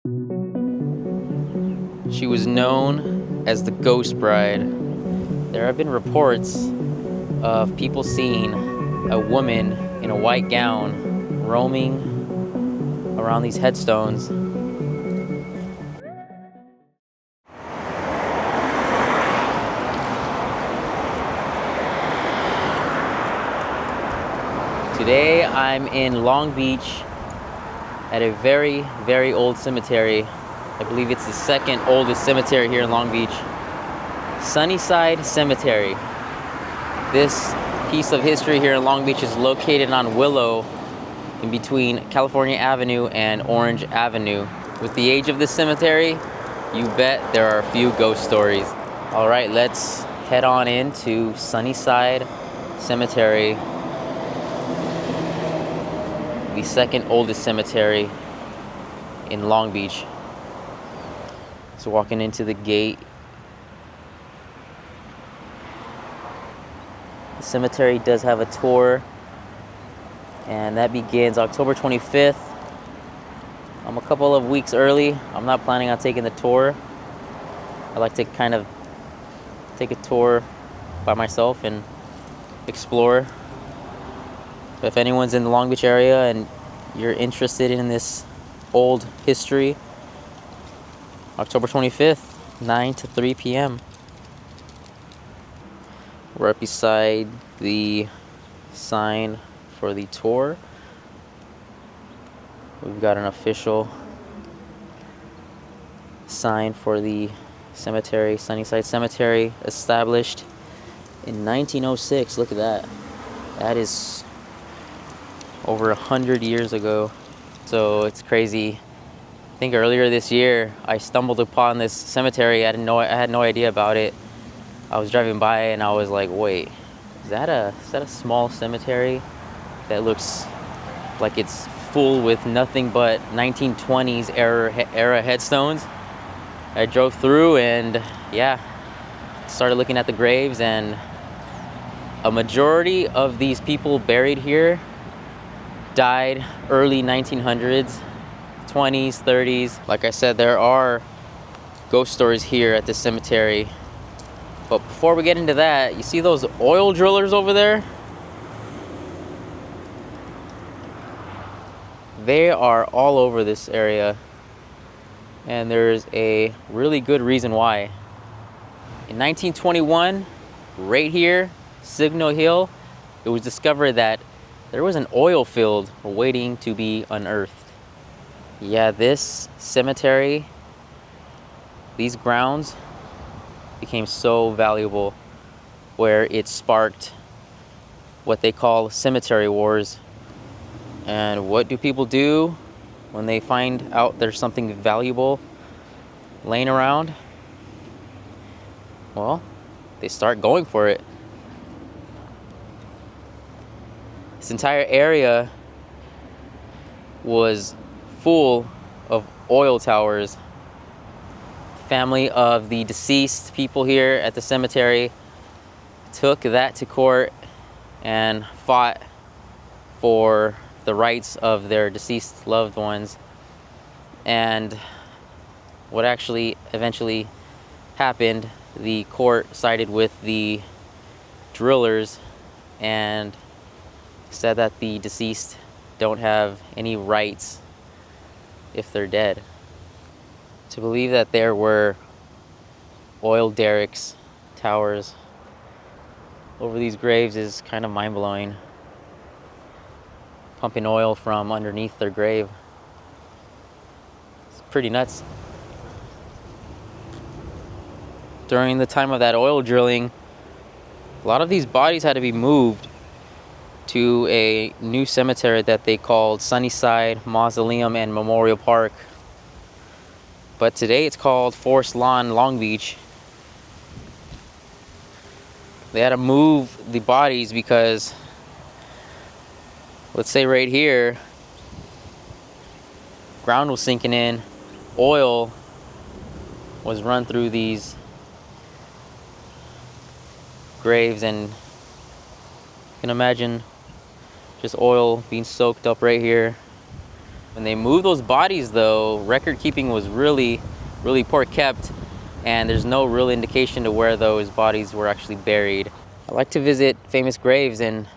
She was known as the Ghost Bride. There have been reports of people seeing a woman in a white gown roaming around these headstones. Today I'm in Long Beach at a very, very old cemetery. I believe it's the second oldest cemetery here in Long Beach. Sunnyside Cemetery. This piece of history here in Long Beach is located on Willow in between California Avenue and Orange Avenue. With the age of this cemetery, you bet there are a few ghost stories. All right, let's head on into Sunnyside Cemetery, the second oldest cemetery in Long Beach. So walking into the gate, the cemetery does have a tour, and that begins October 25th. I'm a couple of weeks early. I'm not planning on taking the tour. I like to kind of take a tour by myself and explore. But if anyone's in the Long Beach area and you're interested in this old history, October 25th, 9 to 3 p.m. Right beside the sign for the tour, we've got an official sign for the cemetery, Sunnyside Cemetery, established in 1906. Look at that. That is over 100 years ago. So it's crazy. I think earlier this year I stumbled upon this cemetery. I had no idea about it. I was driving by and I was like, wait, is that a small cemetery that looks like it's full with nothing but 1920s era headstones? I drove through and started looking at the graves, and a majority of these people buried here died early 1900s, 20s, 30s. Like I said, there are ghost stories here at this cemetery. But before we get into that, you see those oil drillers over there? They are all over this area, and there's a really good reason why. In 1921, right here, Signal Hill, it was discovered that there was an oil field waiting to be unearthed. Yeah, this cemetery, these grounds became so valuable where it sparked what they call cemetery wars. And what do people do when they find out there's something valuable laying around? Well, they start going for it. This entire area was full of oil towers. The family of the deceased people here at the cemetery took that to court and fought for the rights of their deceased loved ones. And what actually eventually happened, the court sided with the drillers and said that the deceased don't have any rights if they're dead. To believe that there were oil derricks, towers over these graves is kind of mind-blowing. Pumping oil from underneath their grave. It's pretty nuts. During the time of that oil drilling, a lot of these bodies had to be moved to a new cemetery that they called Sunnyside Mausoleum and Memorial Park. But today it's called Forest Lawn, Long Beach. They had to move the bodies because, let's say right here, ground was sinking in, oil was run through these graves, and you can imagine just oil being soaked up right here. When they moved those bodies though, record keeping was really poor kept, and there's no real indication to where those bodies were actually buried. I like to visit famous graves and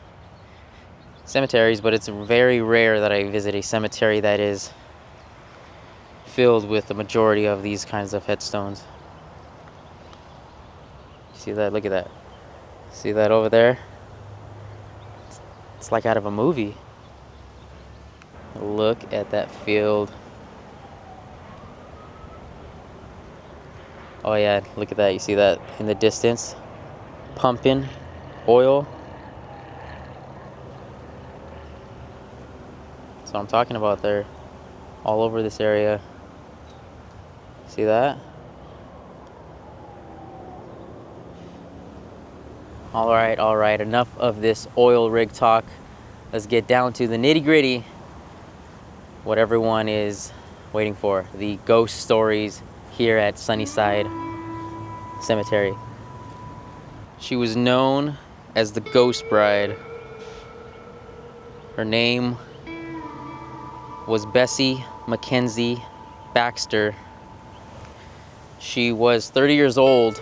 cemeteries, but it's very rare that I visit a cemetery that is filled with the majority of these kinds of headstones. See that? Look at that. See that over there? It's like out of a movie. Look at that field. Oh yeah, look at that. You see that in the distance? Pumping oil. That's what I'm talking about there. All over this area. See that? All right. Enough of this oil rig talk. Let's get down to the nitty-gritty. What everyone is waiting for. The ghost stories here at Sunnyside Cemetery. She was known as the Ghost Bride. Her name was Bessie Mackenzie Baxter. She was 30 years old,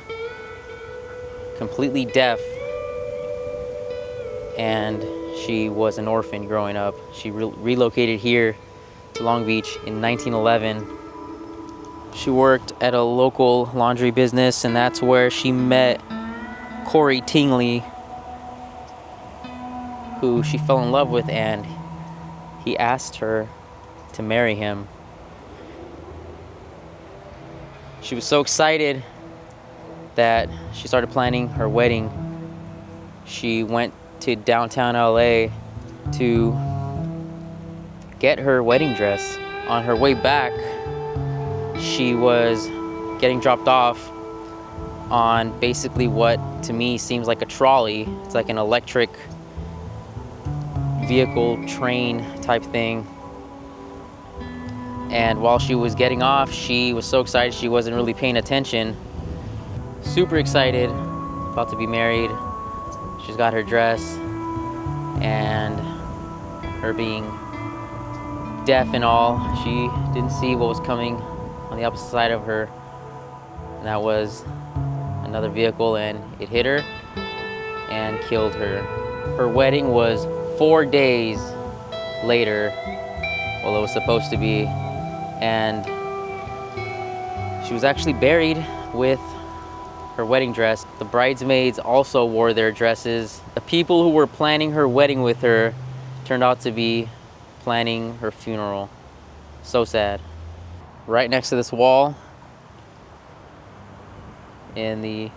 completely deaf, and she was an orphan growing up. She relocated here to Long Beach in 1911. She worked at a local laundry business, and that's where she met Corey Tingley, who she fell in love with, and he asked her to marry him. She was so excited that she started planning her wedding. She went to downtown LA to get her wedding dress. On her way back, she was getting dropped off on basically what to me seems like a trolley. It's like an electric vehicle train type thing. And while she was getting off, she was so excited she wasn't really paying attention. Super excited, about to be married. She's got her dress, and her being deaf and all, she didn't see what was coming on the opposite side of her, and that was another vehicle, and it hit her and killed her. Her wedding was 4 days later, well, it was supposed to be, and she was actually buried with her wedding dress. The bridesmaids also wore their dresses. The people who were planning her wedding with her turned out to be planning her funeral. So sad. Right next to this wall, in the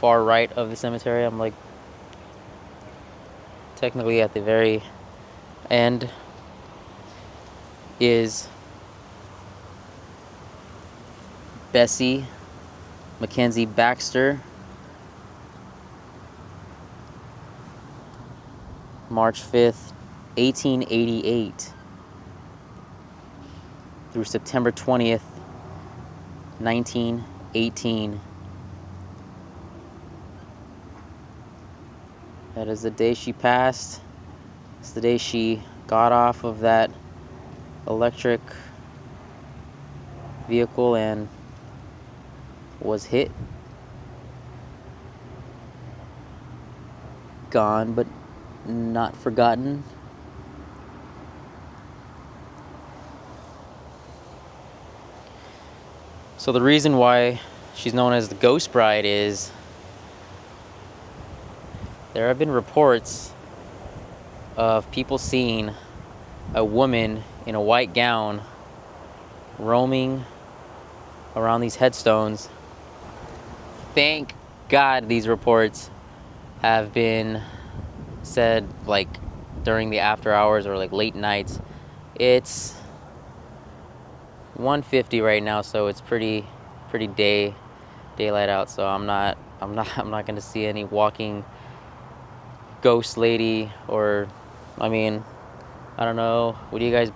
far right of the cemetery, I'm like technically at the very end, is Bessie Mackenzie Baxter. March 5th, 1888 through September 20th, 1918. That is the day she passed. It's the day she got off of that electric vehicle and was hit. Gone, but not forgotten. So the reason why she's known as the Ghost Bride is there have been reports of people seeing a woman in a white gown roaming around these headstones. Thank God these reports have been said like during the after hours or like late nights. It's 1:50 right now, so it's pretty daylight out, so I'm not gonna see any walking ghost lady, or I mean, I don't know. What do you guys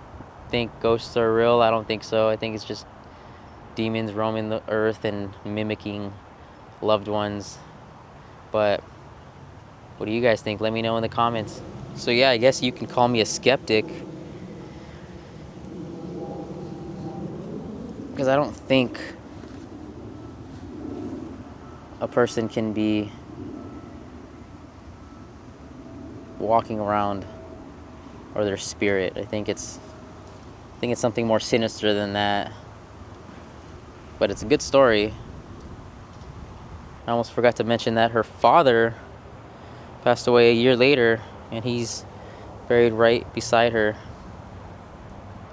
think? Ghosts are real? I don't think so. I think it's just demons roaming the earth and mimicking loved ones. But what do you guys think? Let me know in the comments. So yeah, I guess you can call me a skeptic. because I don't think a person can be walking around, or their spirit. I think it's something more sinister than that. But it's a good story. I almost forgot to mention that her father passed away a year later, and he's buried right beside her.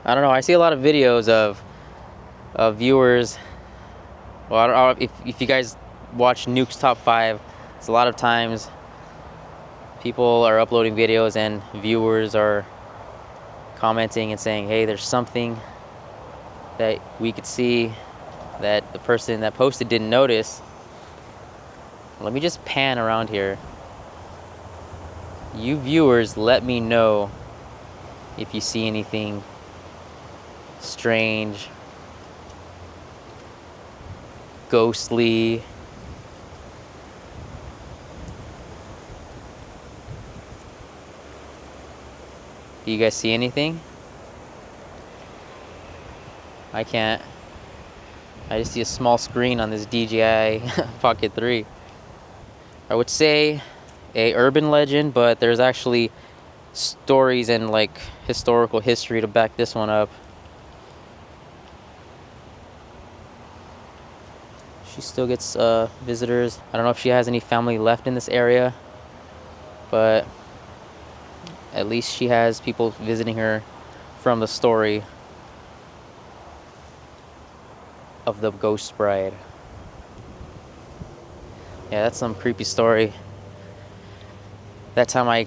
I don't know, I see a lot of videos of viewers. Well, I don't know if you guys watch Nuke's Top 5, it's a lot of times people are uploading videos and viewers are commenting and saying, hey, there's something that we could see that the person that posted didn't notice. Let me just pan around here. You viewers, let me know if you see anything strange, ghostly. Do you guys see anything? I can't. I just see a small screen on this DJI Pocket 3. I would say a urban legend, but there's actually stories and like historical history to back this one up. She still gets visitors. I don't know if she has any family left in this area, but at least she has people visiting her from the story of the ghost bride. Yeah, that's some creepy story. That time I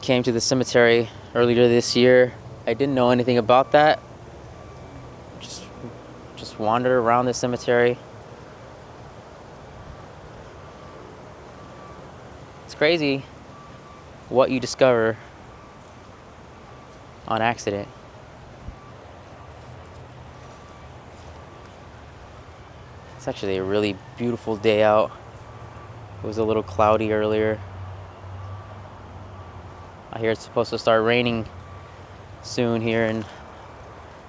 came to the cemetery earlier this year, I didn't know anything about that. Just wandered around the cemetery. It's crazy what you discover on accident. It's actually a really beautiful day out. It was a little cloudy earlier. I hear it's supposed to start raining soon here in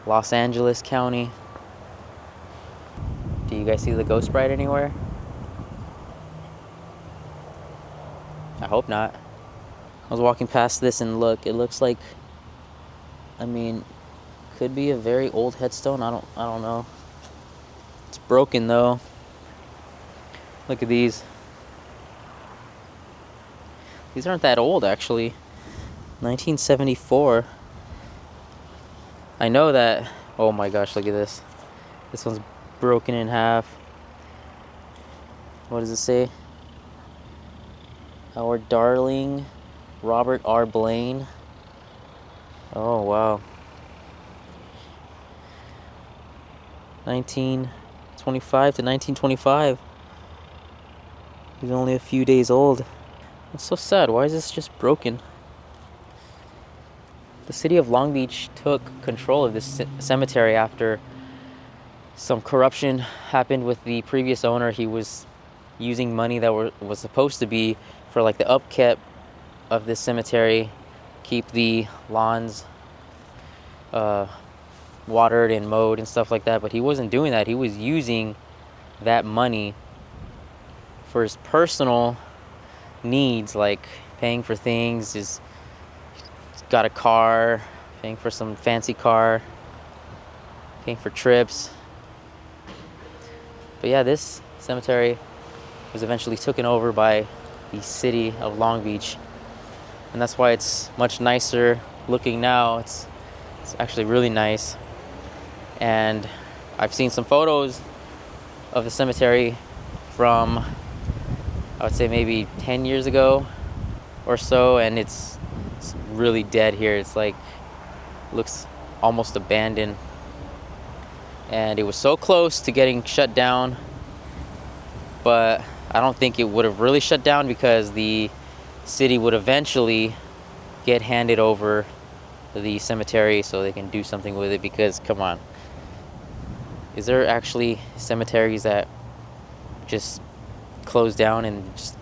Los Angeles County. Do you guys see the ghost bride anywhere? I hope not. I was walking past this and look, it looks like, I mean, could be a very old headstone. I don't know. It's broken though. Look at these. These aren't that old actually. 1974. I know that. Oh my gosh, look at this. This one's broken in half. What does it say? Our darling Robert R. Blaine. Oh wow. 1925 to 1925. He's only a few days old. It's so sad. Why is this just broken? The city of Long Beach took control of this cemetery after some corruption happened with the previous owner. He was using money that was supposed to be for like the upkeep of this cemetery, keep the lawns watered and mowed and stuff like that, but he wasn't doing that. He was using that money for his personal needs, like paying for things. Just got a car, paying for some fancy car, paying for trips. But yeah, this cemetery was eventually taken over by the city of Long Beach, and that's why it's much nicer looking now. It's actually really nice. And I've seen some photos of the cemetery from, I would say maybe 10 years ago or so, and it's really dead here. It's like, looks almost abandoned. And it was so close to getting shut down, but I don't think it would have really shut down because the city would eventually get handed over the cemetery so they can do something with it. Because come on, is there actually cemeteries that just close down and just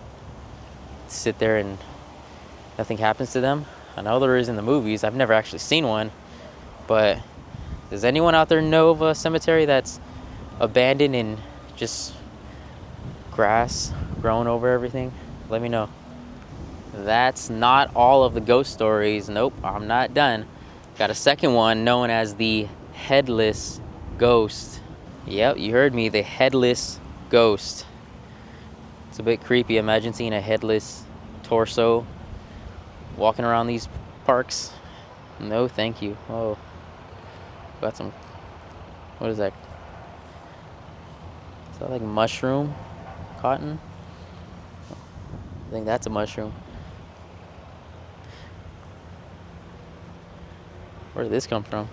sit there and nothing happens to them? I know there is in the movies. I've never actually seen one, but does anyone out there know of a cemetery that's abandoned and just grass growing over everything? Let me know. That's not all of the ghost stories. Nope, I'm not done. Got a second one known as the headless ghost. Yep, you heard me, the headless ghost. It's a bit creepy. Imagine seeing a headless torso walking around these parks. No, thank you. Oh, got some, what is that? Is that like mushroom? Cotton? I think that's a mushroom. Where did this come from?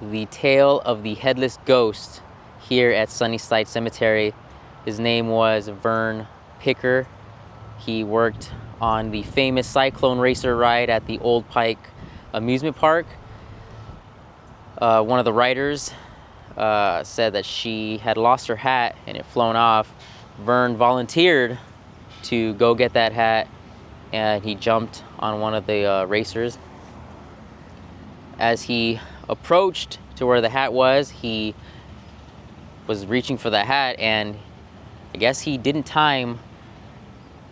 The tale of the headless ghost here at Sunnyside Cemetery. His name was Vern Picker. He worked on the famous Cyclone Racer ride at the Old Pike amusement park. One of the riders said that she had lost her hat and it flown off. Vern volunteered to go get that hat, and he jumped on one of the racers. As he approached to where the hat was, he was reaching for the hat, and I guess he didn't time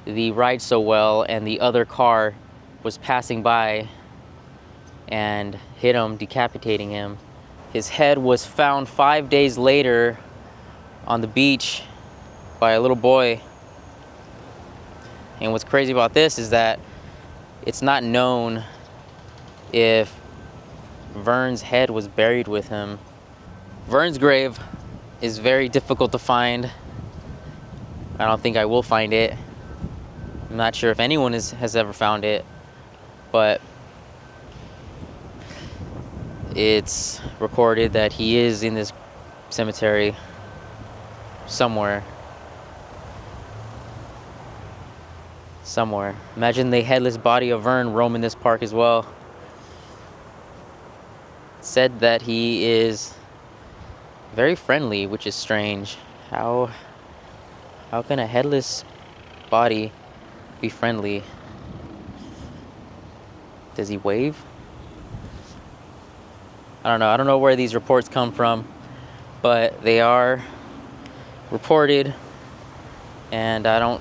the ride so well, and the other car was passing by and hit him, decapitating him. His head was found 5 days later on the beach by a little boy. And what's crazy about this is that it's not known if Vern's head was buried with him. Vern's grave is very difficult to find. I don't think I will find it. I'm not sure if anyone has ever found it, but it's recorded that he is in this cemetery somewhere. Imagine the headless body of Vern roaming this park as well. It's said that he is very friendly, which is strange. How can a headless body be friendly? Does he wave? I don't know where these reports come from, but they are reported, and I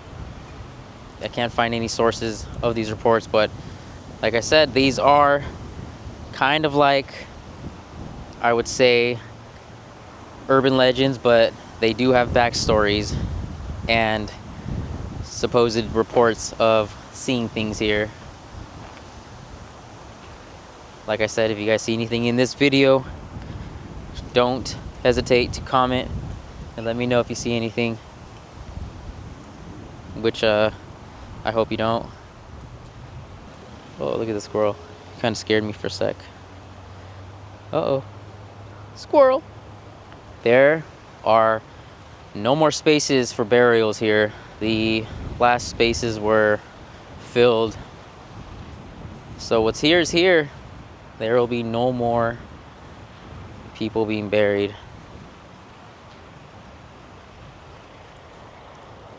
can't find any sources of these reports. But like I said, these are kind of like, I would say, urban legends, but they do have backstories and supposed reports of seeing things here. Like I said, if you guys see anything in this video, don't hesitate to comment and let me know if you see anything, which I hope you don't. Oh, look at the squirrel. Kind of scared me for a sec. Uh-oh. Squirrel. There are no more spaces for burials here. The last spaces were filled. So what's here is here. There will be no more people being buried.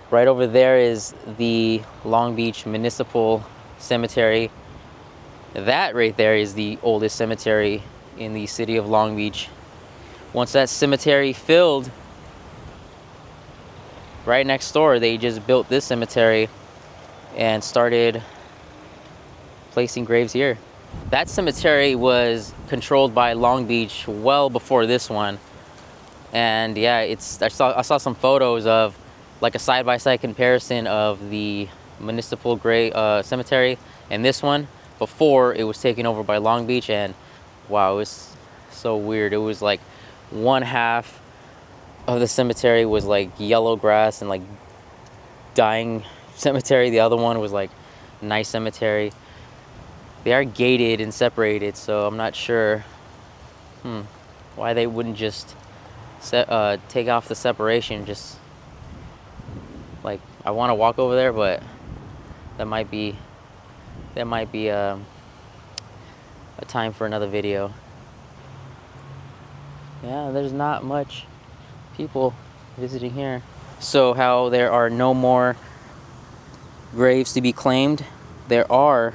Right over there is the Long Beach Municipal Cemetery. That right there is the oldest cemetery in the city of Long Beach. Once that cemetery filled, right next door, they just built this cemetery and started placing graves here. That cemetery was controlled by Long Beach well before this one. And yeah, I saw some photos of like a side-by-side comparison of the municipal cemetery and this one before it was taken over by Long Beach. And wow, it was so weird. It was like one half of the cemetery was like yellow grass and like dying cemetery. The other one was like nice cemetery. They are gated and separated, so I'm not sure why they wouldn't just take off the separation. Just like, I want to walk over there, but that might be a time for another video. Yeah, there's not much people visiting here. So how there are no more graves to be claimed, there are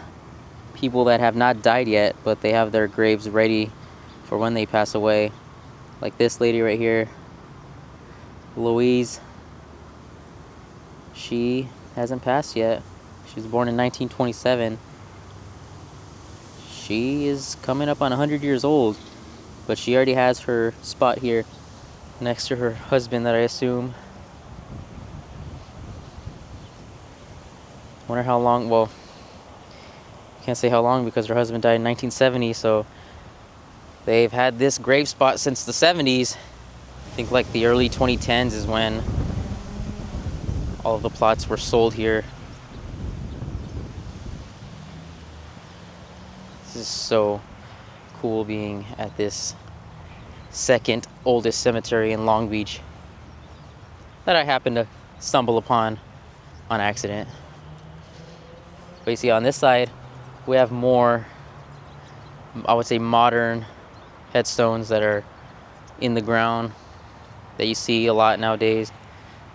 people that have not died yet, but they have their graves ready for when they pass away. Like this lady right here. Louise, she hasn't passed yet. She was born in 1927. She is coming up on 100 years old, but she already has her spot here next to her husband that I assume. Wonder how long, well, can't say how long because her husband died in 1970, so they've had this grave spot since the 70s. I think like the early 2010s is when all of the plots were sold here. This is so cool being at this second oldest cemetery in Long Beach that I happened to stumble upon on accident. But you see on this side, we have more, I would say, modern headstones that are in the ground that you see a lot nowadays.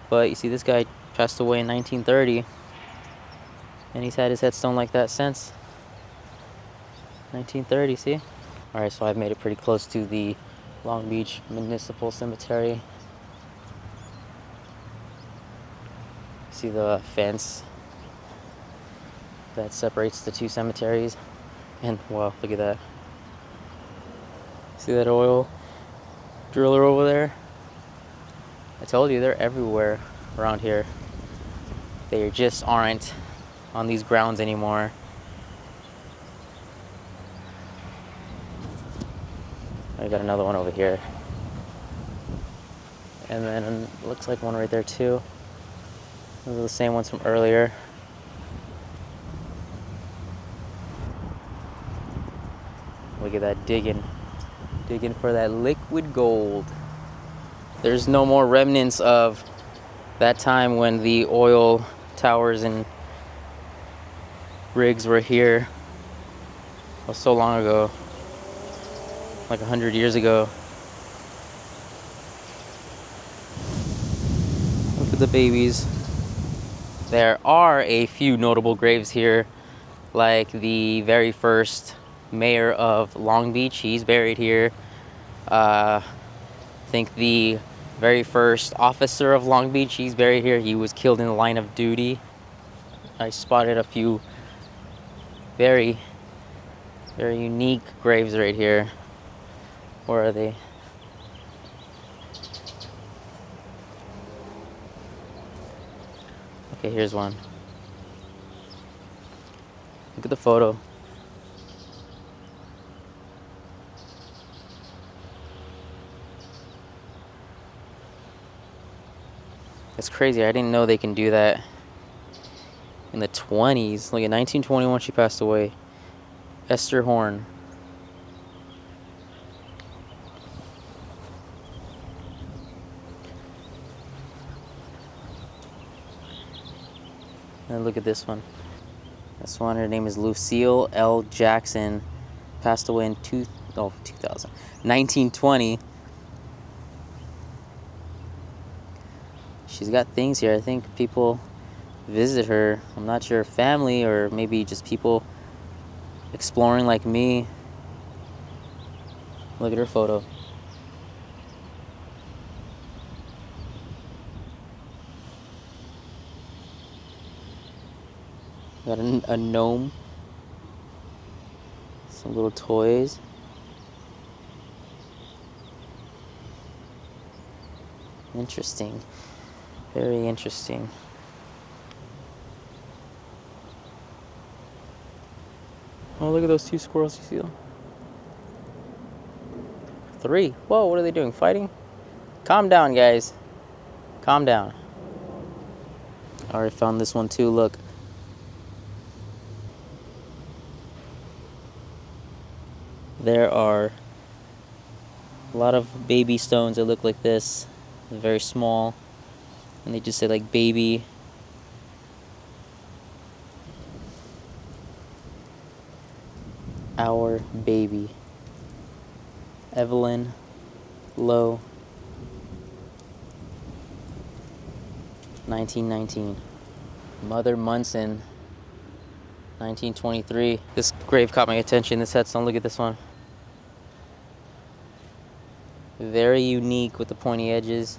But you see this guy passed away in 1930, and he's had his headstone like that since 1930, see? Alright, so I've made it pretty close to the Long Beach Municipal Cemetery. See the fence that separates the two cemeteries, and wow, look at that. See that oil driller over there? I told you they're everywhere around here. They just aren't on these grounds anymore. I got another one over here, and then looks like one right there too. Those are the same ones from earlier. Look at that, digging for that liquid gold. There's no more remnants of that time when the oil towers and rigs were here. It was so long ago, like 100 years ago. Look at the babies. There are a few notable graves here, like the very first mayor of Long Beach, he's buried here. I think the very first officer of Long Beach, he's buried here. He was killed in the line of duty. I spotted a few very, very unique graves right here. Where are they? Okay, here's one. Look at the photo. It's crazy. I didn't know they can do that in the 20s. Like in 1921, she passed away. Esther Horn. And look at this one. This one, her name is Lucille L. Jackson. Passed away in 2000. 1920. She's got things here. I think people visit her. I'm not sure, family or maybe just people exploring like me. Look at her photo. Got a gnome. Some little toys. Interesting. Very interesting. Oh, look at those two squirrels, you see them? 3. Whoa, what are they doing? Fighting? Calm down, guys. Calm down. Alright, found this one too, look. There are a lot of baby stones that look like this. They're very small. And they just say like baby. Our baby. Evelyn Lowe. 1919. Mother Munson. 1923. This grave caught my attention. This headstone, look at this one. Very unique with the pointy edges.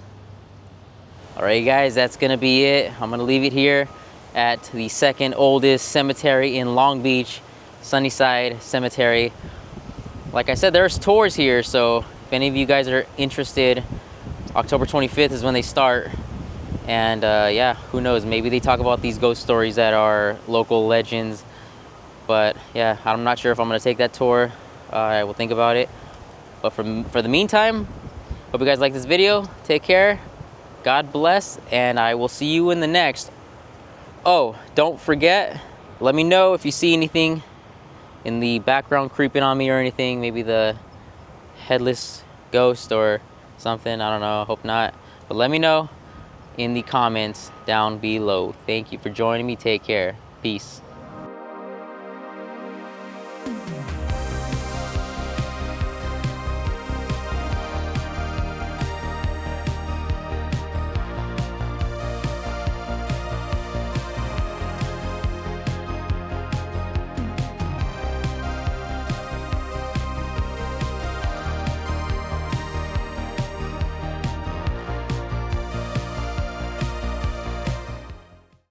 All right, guys, that's gonna be it. I'm gonna leave it here at the second oldest cemetery in Long Beach, Sunnyside Cemetery. Like I said, there's tours here, so if any of you guys are interested, October 25th is when they start. And yeah, who knows, maybe they talk about these ghost stories that are local legends. But yeah, I'm not sure if I'm gonna take that tour. I will think about it. But for the meantime, hope you guys like this video. Take care, God bless, and I will see you in the next. Oh, don't forget, let me know if you see anything in the background creeping on me or anything. Maybe the headless ghost or something. I don't know, hope not. But let me know in the comments down below. Thank you for joining me. Take care. Peace.